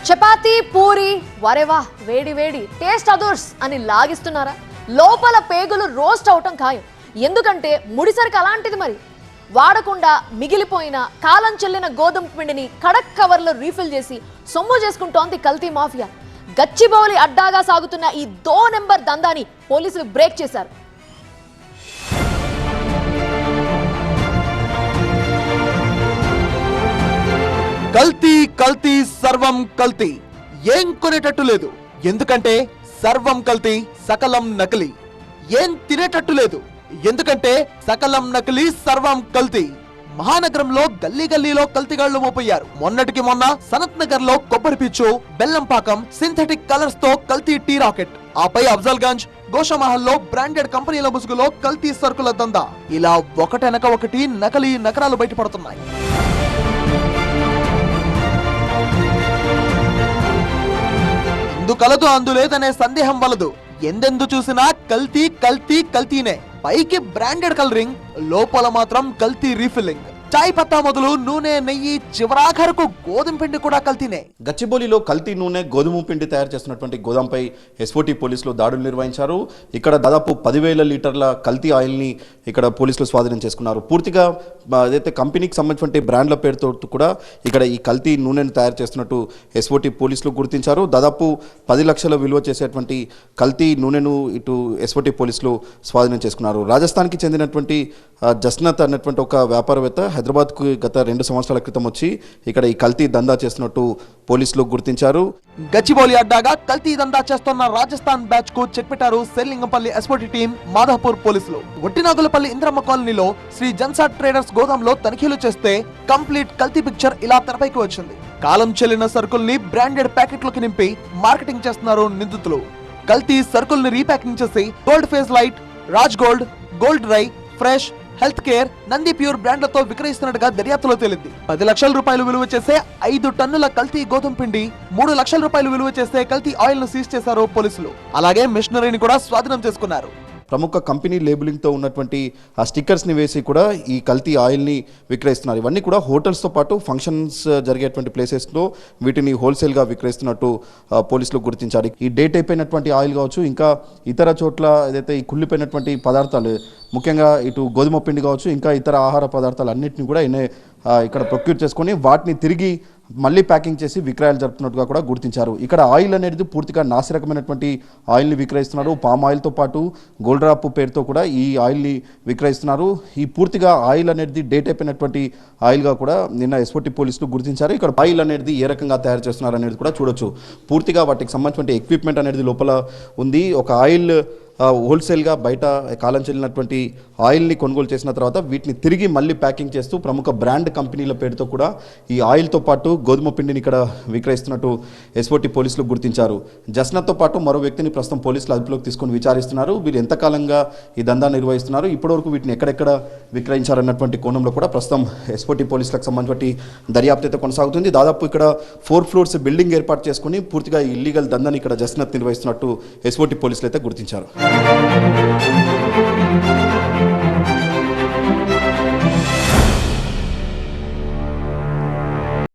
చపాతీ పూరి వరేవా వేడి వేడి taste others అని లాగిస్తున్నారా? లోపల పేగులు రోస్ట్ అవటం ఖాయం. ఎందుకంటే ముడిసరికి అలాంటిది. మరి వాడకుండా మిగిలిపోయిన కాలం చెల్లిన గోధుమ పిండిని కడక్ కవర్లో రీఫిల్ చేసి సొమ్ము చేసుకుంటోంది కల్తీ మాఫియా. గచ్చిబౌలి అడ్డాగా సాగుతున్న ఈ 2 నెంబర్ దందాని పోలీసులు బ్రేక్ చేశారు. కల్తీ కల్తీ సర్వం కల్తీ, ఏం కొనేటట్టు లేదు. ఎందుకంటే సర్వం కల్తీ సకలం నకిలీ. ఏం తినేటట్టు లేదు. ఎందుకంటే సకలం నకిలీ సర్వం కల్తీ. మహానగరంలో గల్లీ గల్లీలో కల్తీగాళ్లు మోపయ్యారు. మొన్నటికి మొన్న సనత్ నగర్ లో కొబ్బరి పిచ్చు, బెల్లం పాకం, సింథటిక్ కలర్స్ తో కల్తీ టీ రాకెట్, ఆపై అఫ్జల్ గంజ్, గోషమహల్లో బ్రాండెడ్ కంపెనీల ముసుగులో కల్తీ సరుకుల దందా. ఇలా ఒకటెనక ఒకటి నకలీ నకరాలు బయటపడుతున్నాయి. కలదు అందులేదనే సందేహం వలదు. ఎందెందు చూసినా కల్తీ కల్తీ కల్తీనే. పైకి బ్రాండెడ్ కలరింగ్, లోపల మాత్రం కల్తీ రీఫిల్లింగ్. చాయ్ పత్తా మొదలు నూనె, నెయ్యి, చివరాఖరకు గోధుమ పిండి కూడా కల్తీనే. గచ్చిబౌలిలో కల్తీ నూనె, గోధుమ పిండి తయారు చేస్తున్నటువంటి గోదాంపై ఎస్ఓటీ పోలీసులు దాడులు నిర్వహించారు. ఇక్కడ దాదాపు 10,000 లీటర్ల కల్తీ ఆయిల్ని ఇక్కడ పోలీసులు స్వాధీనం చేసుకున్నారు. పూర్తిగా ఏదైతే కంపెనీకి సంబంధించిన బ్రాండ్ల పేరుతో కూడా ఇక్కడ ఈ కల్తీ నూనెను తయారు చేస్తున్నట్టు ఎస్ఓటీ పోలీసులు గుర్తించారు. దాదాపు 10 లక్షల విలువ చేసేటువంటి కల్తీ నూనెను ఇటు ఎస్ఓటీ పోలీసులు స్వాధీనం చేసుకున్నారు. రాజస్థాన్కి చెందినటువంటి జస్నత్ అన్నటువంటి ఒక వ్యాపారవేత్త హైదరాబాద్కు గత 2 సంవత్సరాల క్రితం వచ్చి ఇక్కడ ఈ కల్తీ దందా చేస్తున్నట్టు పోలీసులు గుర్తించారు. గచ్చిబౌలి అడ్డాగా కల్తీ దందా చేస్తున్న రాజస్థాన్ బ్యాచ్ కు చెక్ పెట్టారు సెల్లింగంపల్లి ఎస్ఓటీ టీం, మాధాపూర్ పోలీసులు. ఒట్టినాగులపల్లి ఇంద్రమ్మ కాలనీలో శ్రీ జన్సాట్ ట్రేడర్స్ గోదాంలో తనిఖీలు చేస్తే కంప్లీట్ కల్తీ పిక్చర్ ఇలా తెరపైకి వచ్చింది. కాలం చెల్లిన సరుకుల్ని బ్రాండెడ్ ప్యాకెట్లోకి నింపి మార్కెటింగ్ చేస్తున్నారు నిందితులు. కల్తీ సరుకుల్ని రీప్యాకింగ్ చేసి gold phase light, Raj gold, gold dry, fresh, health care, Nandi pure బ్రాండ్లతో విక్రయిస్తున్నట్టుగా దర్యాప్తులో తేలింది. 10 లక్షల రూపాయలు విలువ చేసే 5 టన్నుల కల్తీ గోధుమ పిండి, 3 లక్షల రూపాయలు విలువ చేసే కల్తీ ఆయిల్ ను సీజ్ చేశారు పోలీసులు. అలాగే మిషనరీని కూడా స్వాధీనం చేసుకున్నారు. ప్రముఖ కంపెనీ లేబులింగ్తో ఉన్నటువంటి ఆ స్టిక్కర్స్ని వేసి కూడా ఈ కల్తీ ఆయిల్ని విక్రయిస్తున్నారు. ఇవన్నీ కూడా హోటల్స్తో పాటు ఫంక్షన్స్ జరిగేటువంటి ప్లేసెస్లో వీటిని హోల్సేల్గా విక్రయిస్తున్నట్టు పోలీసులు గుర్తించారు. ఈ డేట్ అయిపోయినటువంటి ఆయిల్ కావచ్చు, ఇంకా ఇతర చోట్ల ఏదైతే ఈ కుళ్ళిపోయినటువంటి పదార్థాలు, ముఖ్యంగా ఇటు గోధుమ పిండి కావచ్చు, ఇంకా ఇతర ఆహార పదార్థాలు అన్నింటినీ కూడా ఇక్కడ ప్రొక్యూర్ చేసుకొని వాటిని తిరిగి మళ్ళీ ప్యాకింగ్ చేసి విక్రయాలు జరుపుతున్నట్టుగా కూడా గుర్తించారు. ఇక్కడ ఆయిల్ అనేది పూర్తిగా నాసిరకమైనటువంటి ఆయిల్ని విక్రయిస్తున్నారు. పామ్ ఆయిల్తో పాటు గోల్డ్ డ్రాప్ పేరుతో కూడా ఈ ఆయిల్ని విక్రయిస్తున్నారు. ఈ పూర్తిగా ఆయిల్ అనేది డేట్ అయిపోయినటువంటి ఆయిల్గా కూడా నిన్న ఎస్ఓటీ పోలీసులు గుర్తించారు. ఇక్కడ ఆయిల్ అనేది ఏ రకంగా తయారు చేస్తున్నారు అనేది కూడా చూడొచ్చు. పూర్తిగా వాటికి సంబంధించిన ఎక్విప్మెంట్ అనేది లోపల ఉంది. ఒక ఆయిల్ హోల్సేల్గా బయట కాలం చెల్లినటువంటి ఆయిల్ని కొనుగోలు చేసిన తర్వాత వీటిని తిరిగి మళ్ళీ ప్యాకింగ్ చేస్తూ ప్రముఖ బ్రాండ్ కంపెనీల పేరుతో కూడా ఈ ఆయిల్తో పాటు గోధుమ పిండిని ఇక్కడ విక్రయిస్తున్నట్టు ఎస్ఓటీ పోలీసులు గుర్తించారు. జస్నత్తో పాటు మరో వ్యక్తిని ప్రస్తుతం పోలీసులు అదుపులోకి తీసుకొని విచారిస్తున్నారు. వీరు ఎంతకాలంగా ఈ దందా నిర్వహిస్తున్నారు, ఇప్పటివరకు వీటిని ఎక్కడెక్కడ విక్రయించారన్నటువంటి కోణంలో కూడా ప్రస్తుతం ఎస్ఓటీ పోలీసులకు సంబంధించిన దర్యాప్తు అయితే కొనసాగుతుంది. దాదాపు ఇక్కడ 4 ఫ్లోర్స్ బిల్డింగ్ ఏర్పాటు చేసుకుని పూర్తిగా ఇల్లీగల్ దందాని ఇక్కడ జస్నత్ నిర్వహిస్తున్నట్టు ఎస్ఓటీ పోలీసులు అయితే గుర్తించారు.